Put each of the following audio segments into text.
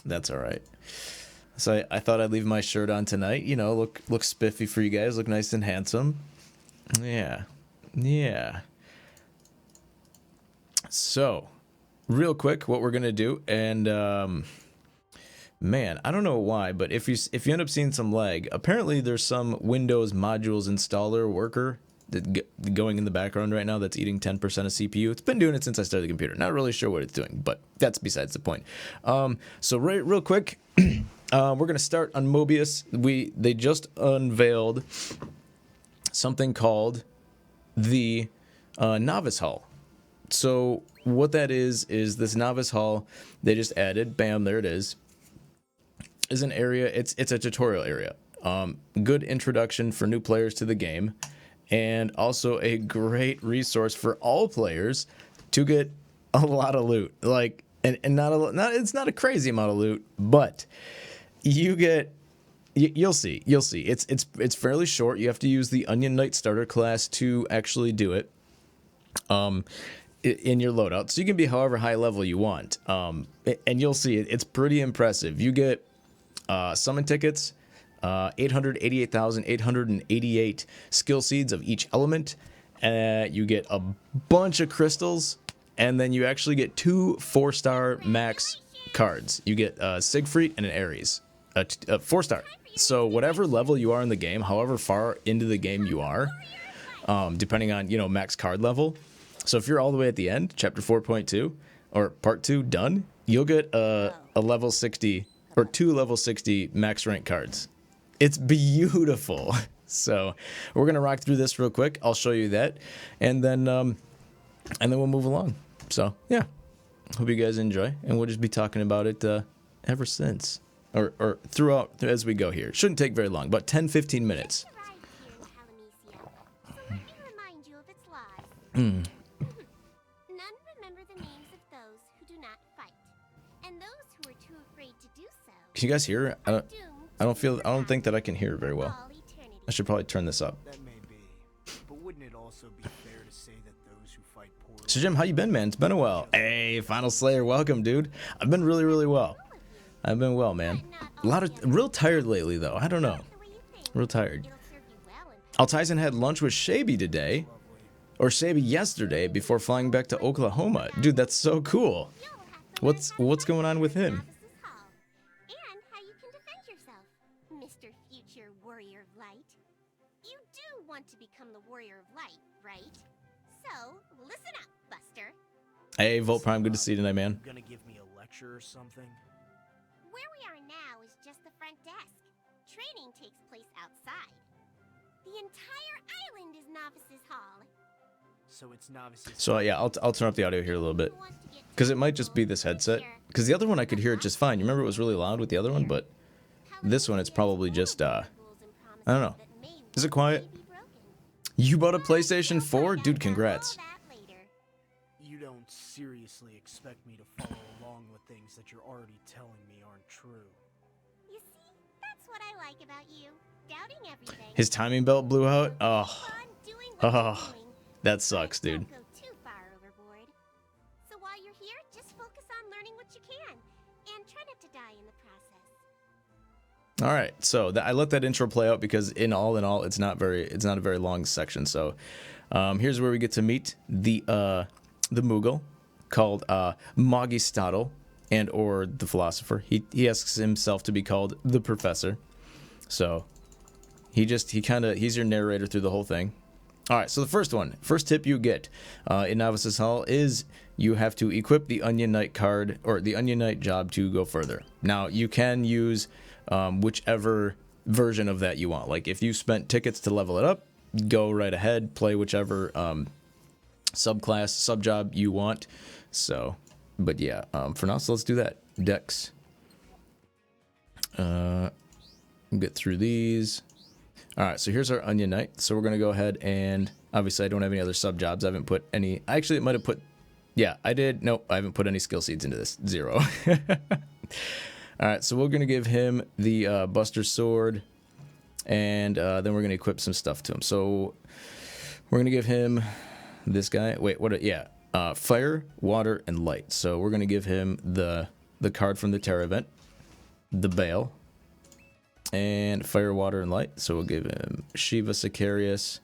That's all right. So I thought I'd leave my shirt on tonight. You know, look spiffy for you guys. Look nice and handsome. Yeah. Yeah. So, real quick, what we're gonna do, and man, I don't know why, but if you end up seeing some lag, apparently there's some Windows modules installer worker going in the background right now that's eating 10% of CPU. It's been doing it since I started the computer. Not really sure what it's doing, but that's besides the point. So real quick, we're gonna start on Mobius. They just unveiled something called the Novice Hall. So what that is this Novice Hall they just added, bam, there it is an area, it's a tutorial area. Good introduction for new players to the game, and also a great resource for all players to get a lot of loot. Like, and it's not a crazy amount of loot, but you'll see. It's fairly short. You have to use the Onion Knight starter class to actually do it. In your loadout, so you can be however high level you want, and you'll see it's pretty impressive. You get summon tickets, 888,888 skill seeds of each element, you get a bunch of crystals, and then you actually get 2 4-star max cards. You get Siegfried and an Ares, 4-star. So whatever level you are in the game, however far into the game you are, depending on max card level. So if you're all the way at the end, chapter 4.2 or part 2 done, you'll get a level 60 or 2 level 60 max rank cards. It's beautiful. So we're gonna rock through this real quick. I'll show you that, and then we'll move along. So yeah, hope you guys enjoy, and we'll just be talking about it ever since or throughout as we go here. Shouldn't take very long, about 10-15 minutes. Can you guys hear her? I don't think that I can hear her very well. I should probably turn this up. That may be, but wouldn't it also be fair to say that those who fight poorly... So Jim, how you been, man? It's been a while. Hey, Final Slayer, welcome, dude. I've been really well. I've been well, man. Real tired lately, though. I don't know. Real tired. Altizen had lunch with Shaby today, or Shaby yesterday, before flying back to Oklahoma. Dude, that's so cool. What's going on with him? To become the warrior of light, right? So, listen up, Buster. Hey, Volt Prime, good to see you tonight, man. Gonna give me a lecture or something? Where we are now is just the front desk. Training takes place outside. The entire island is Novice's Hall. So it's Novice's... So yeah, I'll turn up the audio here a little bit, because it might just be this headset. Because the other one I could hear it just fine. You remember it was really loud with the other one, but this one it's probably just I don't know. Is it quiet? You bought a PlayStation 4? Dude, congrats. You don't seriously expect me to follow along with things that you're already telling me aren't true. You see, that's what I like about you. Doubting everything. His timing belt blew out? Oh, that sucks, dude. Don't go too far overboard. So while you're here, just focus on learning what you can, and try not to die in the process. All right, so I let that intro play out because in all, it's not a very long section. So here's where we get to meet the Moogle called Magistotle, and or the philosopher. He asks himself to be called the professor. So he's your narrator through the whole thing. All right, so the first tip you get in Novice's Hall is you have to equip the Onion Knight card or the Onion Knight job to go further. Now you can use whichever version of that you want. Like if you spent tickets to level it up, go right ahead, play whichever subclass, subjob you want. So, but yeah, for now, so let's do that. Dex. Get through these. All right, so here's our Onion Knight. So we're gonna go ahead and obviously I don't have any other subjobs. I haven't put any. Actually, it might have put. Yeah, I did. Nope, I haven't put any skill seeds into this. 0. All right, so we're going to give him the Buster Sword, and then we're going to equip some stuff to him. So we're going to give him this guy. Wait, what? Fire, water, and light. So we're going to give him the card from the Terra event. the Bale. And Fire, Water, and Light. So we'll give him Shiva Sicarius.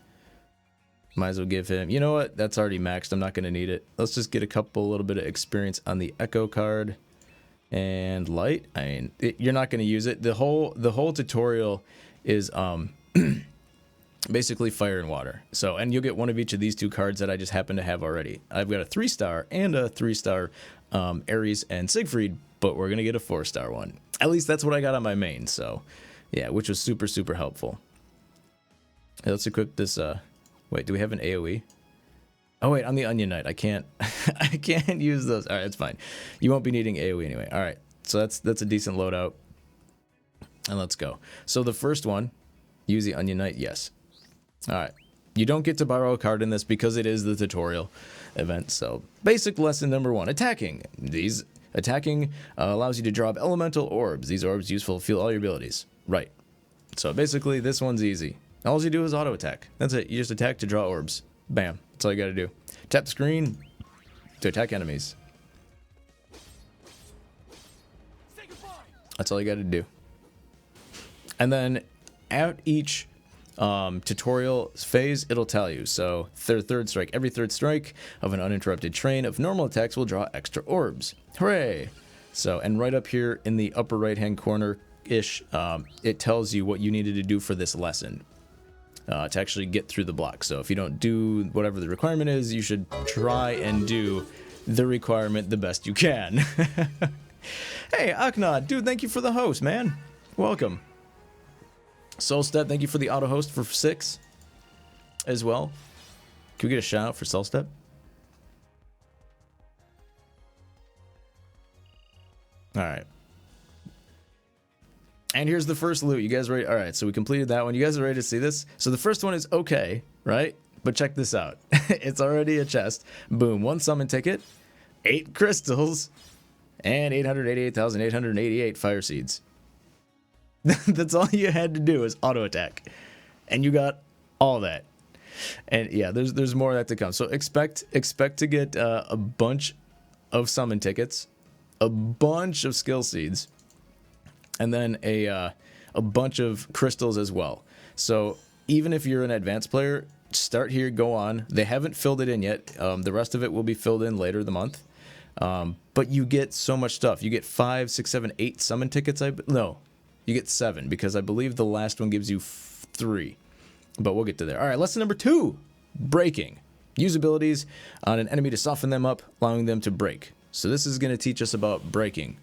Might as well give him... You know what? That's already maxed. I'm not going to need it. Let's just get a little bit of experience on the Echo card. And Light. I mean, you're not going to use it. The whole tutorial is basically Fire and Water. So, and you'll get one of each of these two cards that I just happen to have already. I've got a 3-star and a 3-star Ares and Siegfried, but we're going to get a 4-star one. At least that's what I got on my main, so... Yeah, which was super, super helpful. Hey, let's equip this, wait, do we have an AoE? Oh, wait, on the Onion Knight, I can't, I can't use those. All right, that's fine. You won't be needing AoE anyway. All right, so that's a decent loadout. And let's go. So the first one, use the Onion Knight, yes. All right, you don't get to borrow a card in this because it is the tutorial event. So basic lesson number 1, attacking. Attacking allows you to drop elemental orbs. These orbs useful to fuel all your abilities. Right. So basically, this one's easy. All you do is auto attack. That's it. You just attack to draw orbs. Bam. That's all you got to do. Tap the screen to attack enemies. That's all you got to do. And then at each tutorial phase, it'll tell you. So third strike. Every third strike of an uninterrupted train of normal attacks will draw extra orbs. Hooray! So, and right up here in the upper right-hand corner, it tells you what you needed to do for this lesson to actually get through the block. So if you don't do whatever the requirement is, you should try and do the requirement the best you can. Hey, Aknod, dude, thank you for the host, man. Welcome. Solstep, thank you for the auto host for 6 as well. Can we get a shout out for Solstep? All right. And here's the first loot. You guys ready? All right, so we completed that one. You guys are ready to see this? So the first one is okay, right? But check this out. It's already a chest. Boom, 1 summon ticket, 8 crystals, and 888,888 fire seeds. That's all you had to do is auto attack. And you got all that. And yeah, there's more of that to come. So expect to get a bunch of summon tickets, a bunch of skill seeds, and then a bunch of crystals as well. So even if you're an advanced player, start here, go on. They haven't filled it in yet. The rest of it will be filled in later the month. But you get so much stuff. You get 5, 6, 7, 8 summon tickets. No, you get 7 because I believe the last one gives you 3. But we'll get to there. All right, lesson number 2, breaking. Use abilities on an enemy to soften them up, allowing them to break. So this is going to teach us about breaking.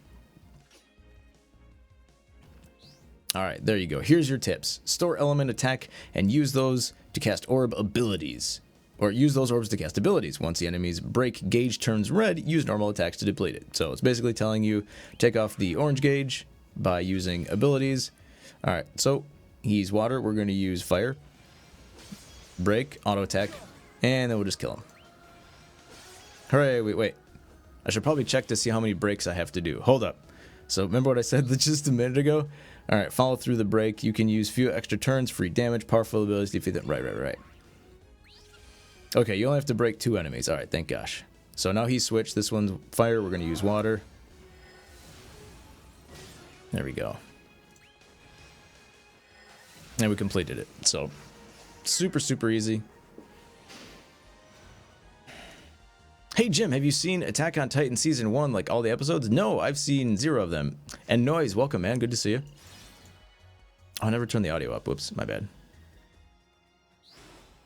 All right, there you go. Here's your tips. Store element attack and use those to cast orb abilities. Or use those orbs to cast abilities. Once the enemy's break gauge turns red, use normal attacks to deplete it. So it's basically telling you take off the orange gauge by using abilities. All right, so he's water. We're going to use fire, break, auto attack, and then we'll just kill him. Hooray, wait. I should probably check to see how many breaks I have to do. Hold up. So remember what I said just a minute ago? All right, follow through the break. You can use few extra turns, free damage, powerful abilities, defeat them. Right. Okay, you only have to break 2 enemies. All right, thank gosh. So now he's switched. This one's fire. We're going to use water. There we go. And we completed it. So super, super easy. Hey Jim, have you seen Attack on Titan Season 1, like all the episodes? No, I've seen 0 of them. And Noise, welcome man, good to see you. Oh, I never turned the audio up, whoops, my bad.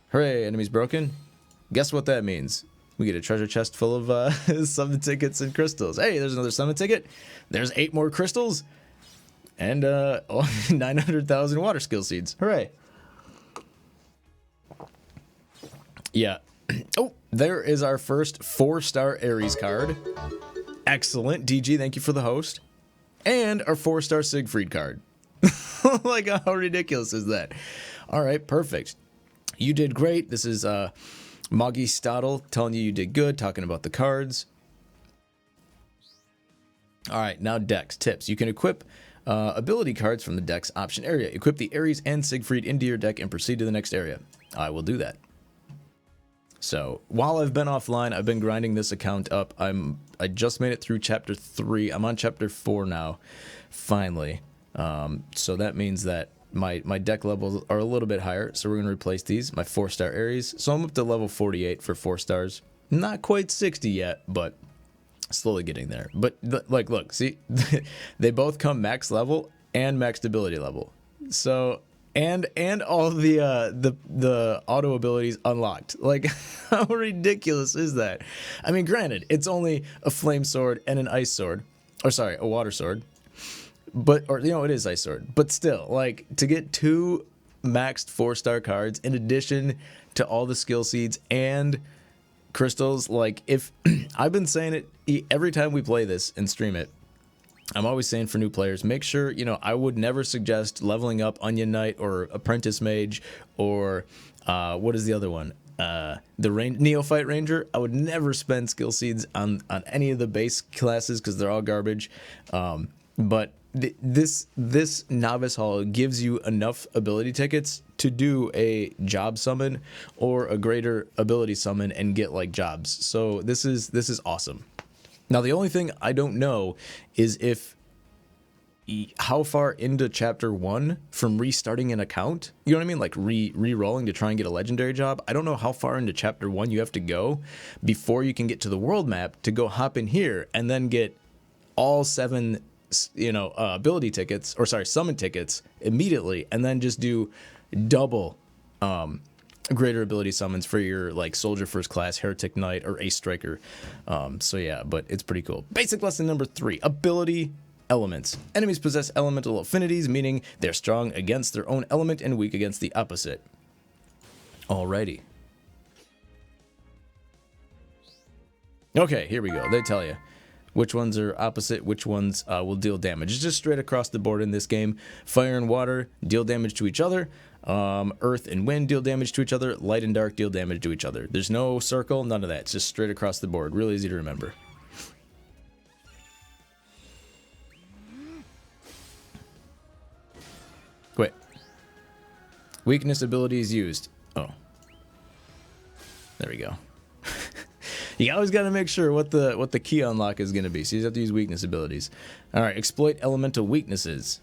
Hooray, enemy's broken. Guess what that means? We get a treasure chest full of summon tickets and crystals. Hey, there's another summon ticket. There's 8 more crystals. And 900,000 water skill seeds. Hooray. Yeah. Oh, there is our first 4-star Ares card. Excellent. DG, thank you for the host. And our 4-star Siegfried card. Like, how ridiculous is that? All right, perfect. You did great. This is Moggy Stottle telling you did good, talking about the cards. All right, now decks. Tips. You can equip ability cards from the deck's option area. Equip the Ares and Siegfried into your deck and proceed to the next area. I will do that. So while I've been offline, I've been grinding this account up. I just made it through chapter 3. I'm on chapter 4 now, finally. So that means that my deck levels are a little bit higher. So we're gonna replace these, my 4-star Ares. So I'm up to level 48 for 4 stars. Not quite 60 yet, but slowly getting there. But like, look, see, they both come max level and max ability level. So and all the auto abilities unlocked. Like, how ridiculous is that? I mean, granted, it's only a flame sword and an ice sword, or sorry, a water sword. But or it is ice sword. But still, like, to get 2 maxed 4-star cards in addition to all the skill seeds and crystals, like, if I've been saying it every time we play this and stream it, I'm always saying for new players, make sure, I would never suggest leveling up Onion Knight or Apprentice Mage or what is the other one? The Neophyte Ranger. I would never spend skill seeds on any of the base classes because they're all garbage. But this Novice Hall gives you enough ability tickets to do a job summon or a greater ability summon and get like jobs. So this is awesome. Now the only thing I don't know is how far into chapter 1 from restarting an account, you know what I mean, like re-rolling to try and get a legendary job. I don't know how far into chapter 1 you have to go before you can get to the world map to go hop in here and then get all 7 ability tickets, or sorry, summon tickets immediately, and then just do double greater ability summons for your like soldier first class, heretic knight, or ace striker. So yeah, but it's pretty cool. Basic lesson number 3: ability elements. Enemies possess elemental affinities, meaning they're strong against their own element and weak against the opposite. Alrighty. Okay, here we go. They tell you which ones are opposite, which ones will deal damage. It's just straight across the board in this game. Fire and water deal damage to each other. Earth and wind deal damage to each other. Light and dark deal damage to each other. There's no circle, none of that. It's just straight across the board. Really easy to remember. Wait. Weakness abilities used. Oh. There we go. You always got to make sure what the key unlock is going to be. So you have to use weakness abilities. All right, exploit elemental weaknesses.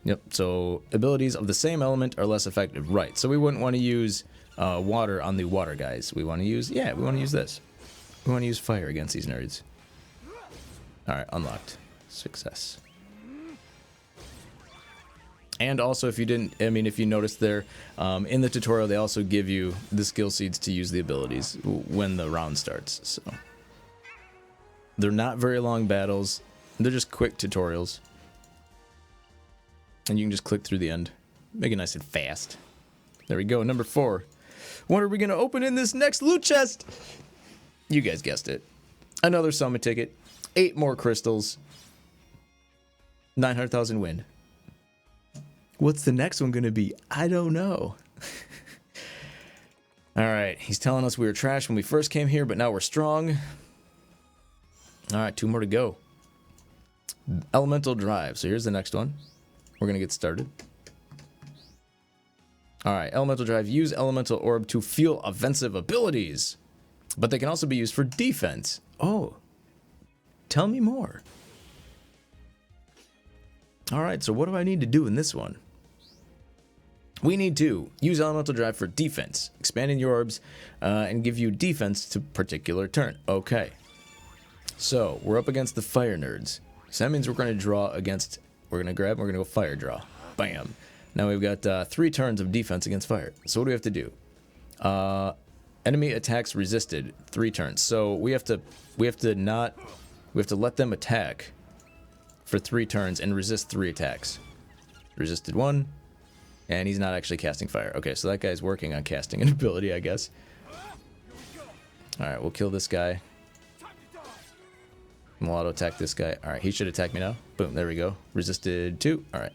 Yep, so abilities of the same element are less effective. Right, so we wouldn't want to use water on the water guys. We want to use, we want to use this. We want to use fire against these nerds. All right, unlocked. Success. And also, if you noticed there, in the tutorial, they also give you the skill seeds to use the abilities when the round starts. So they're not very long battles. They're just quick tutorials. And you can just click through the end. Make it nice and fast. There we go, number 4. What are we going to open in this next loot chest? You guys guessed it. Another summon ticket. 8 more crystals. 900,000 wind. What's the next one going to be? I don't know. All right. He's telling us we were trash when we first came here, but now we're strong. All right. 2 more to go. Elemental drive. So here's the next one. We're going to get started. All right. Elemental drive. Use elemental orb to fuel offensive abilities. But they can also be used for defense. Oh. Tell me more. All right. So what do I need to do in this one? We need to use elemental drive for defense, expanding your orbs and give you defense to particular turn. Okay. So we're up against the fire nerds. So that means we're going to draw against, we're going to grab, we're going to go fire draw. Bam. Now we've got 3 turns of defense against fire. So what do we have to do? Enemy attacks resisted 3 turns. So we have to let them attack for 3 turns and resist 3 attacks. Resisted 1. And he's not actually casting fire. Okay, so that guy's working on casting an ability, I guess. Alright, we'll kill this guy. We'll auto attack this guy. Alright, he should attack me now. Boom, there we go. Resisted 2. Alright.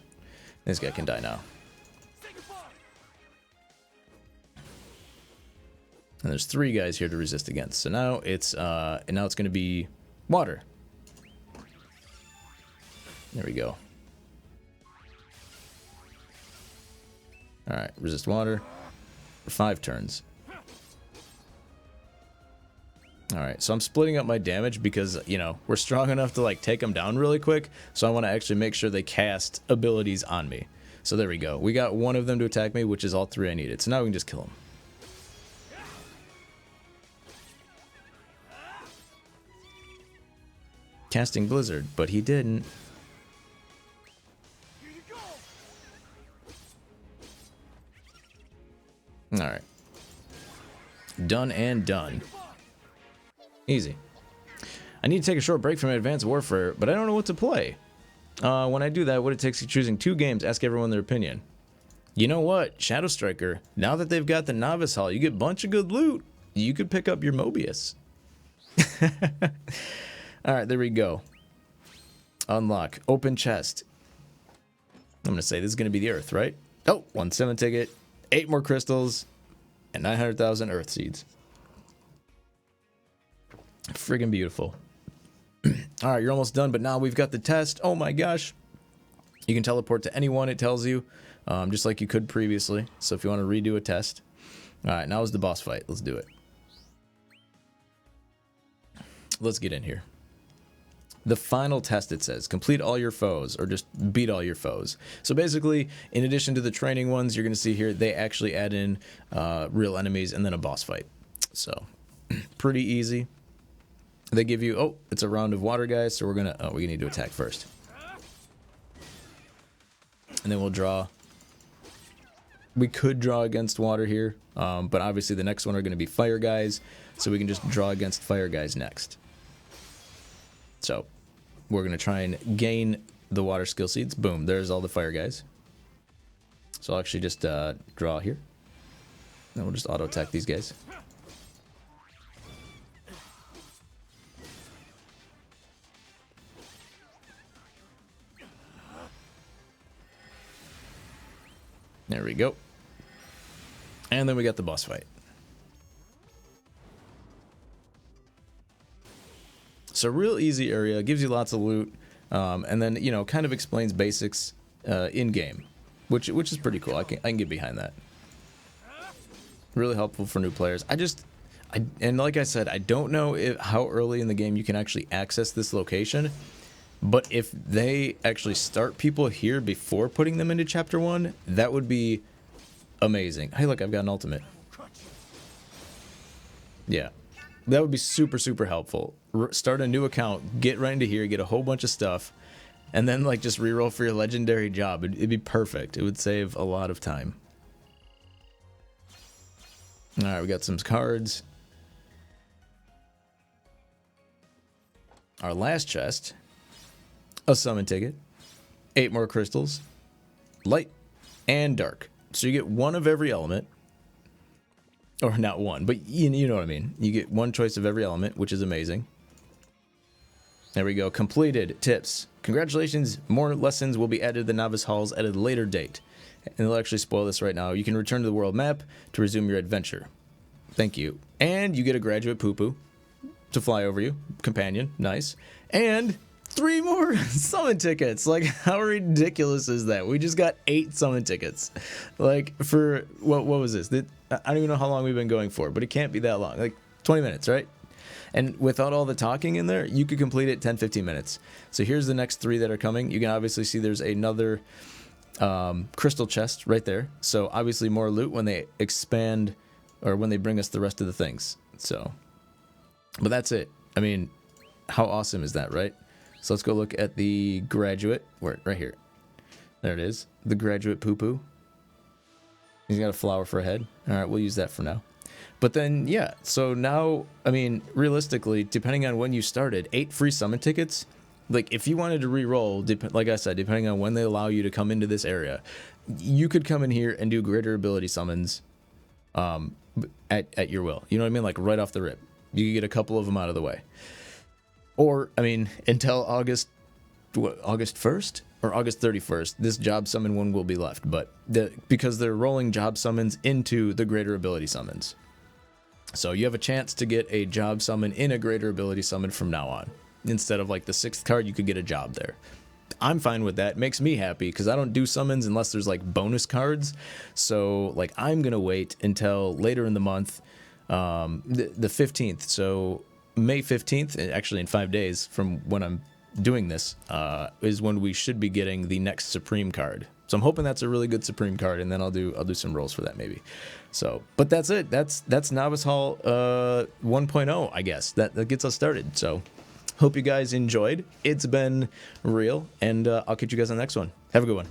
This guy can die now. And there's 3 guys here to resist against. So now it's gonna be water. There we go. Alright, resist water for 5 turns. Alright, so I'm splitting up my damage because, you know, we're strong enough to, like, take them down really quick. So I want to actually make sure they cast abilities on me. So there we go. We got one of them to attack me, which is all 3 I needed. So now we can just kill them. Casting Blizzard, but he didn't. Alright. Done and done. Easy. I need to take a short break from Advanced Warfare, but I don't know what to play. When I do that, what it takes is choosing 2 games, ask everyone their opinion. You know what? Shadow Striker, now that they've got the Novice Hall, you get a bunch of good loot. You could pick up your Mobius. Alright, there we go. Unlock. Open chest. I'm going to say this is going to be the Earth, right? Oh, 1 summon ticket, 8 more crystals, and 900,000 Earth seeds. Friggin' beautiful. Alright, you're almost done, but now we've got the test. Oh my gosh. You can teleport to anyone, it tells you, just like you could previously. So if you want to redo a test. Alright, now is the boss fight. Let's do it. Let's get in here. The final test, it says, complete all your foes, or just beat all your foes. So basically, in addition to the training ones, you're going to see here, they actually add in real enemies and then a boss fight. So, pretty easy. They give you, oh, it's a round of water guys, so we're going to, oh, we need to attack first. And then we'll draw. We could draw against water here, but obviously the next one are going to be fire guys, so we can just draw against fire guys next. So, we're going to try and gain the water skill seeds. Boom, there's all the fire guys. So I'll actually just draw here. Then we'll just auto-attack these guys. There we go. And then we got the boss fight. So real easy area, gives you lots of loot, and then, you know, kind of explains basics in-game, which is pretty cool. I can get behind that. Really helpful for new players. And like I said, I don't know how early in the game you can actually access this location, but if they actually start people here before putting them into Chapter 1, that would be amazing. Hey, look, I've got an ultimate. Yeah. That would be super, super helpful. Start a new account, get right into here, get a whole bunch of stuff, and then, like, just reroll for your legendary job. It'd be perfect. It would save a lot of time. Alright, we got some cards. Our last chest. A summon ticket. 8 more crystals. Light and dark. So you get one of every element. Or not one, but you know what I mean. You get one choice of every element, which is amazing. There we go. Completed. Tips. Congratulations. More lessons will be added to the Novice Halls at a later date. And they'll actually spoil this right now. You can return to the world map to resume your adventure. Thank you. And you get a graduate poo-poo to fly over you. Companion. Nice. And 3 more summon tickets. Like, how ridiculous is that? We just got 8 summon tickets. Like, for, what was this? I don't even know how long we've been going for, but it can't be that long. Like, 20 minutes, right? And without all the talking in there, you could complete it 10-15 minutes. So here's the next 3 that are coming. You can obviously see there's another crystal chest right there. So obviously more loot when they expand, or when they bring us the rest of the things. So, but that's it. I mean, how awesome is that, right? So let's go look at the graduate. Where? Right here. There it is. The graduate poo-poo. He's got a flower for a head. All right, we'll use that for now. But then, yeah, so now, I mean, realistically, depending on when you started, 8 free summon tickets. Like, if you wanted to re-roll, like I said, depending on when they allow you to come into this area, you could come in here and do greater ability summons at your will. You know what I mean? Like, right off the rip. You could get a couple of them out of the way. Or, I mean, until August 1st? Or August 31st, this job summon one will be left, but because they're rolling job summons into the greater ability summons. So you have a chance to get a job summon in a greater ability summon from now on. Instead of like the 6th card, you could get a job there. I'm fine with that. It makes me happy because I don't do summons unless there's like bonus cards. So like I'm going to wait until later in the month, the 15th. So May 15th, actually in 5 days from when I'm doing this, is when we should be getting the next Supreme card. So I'm hoping that's a really good Supreme card, and then I'll do some rolls for that maybe. So, but that's it. That's Novice Hall 1.0, I guess. That gets us started. So, hope you guys enjoyed. It's been real, and I'll catch you guys on the next one. Have a good one.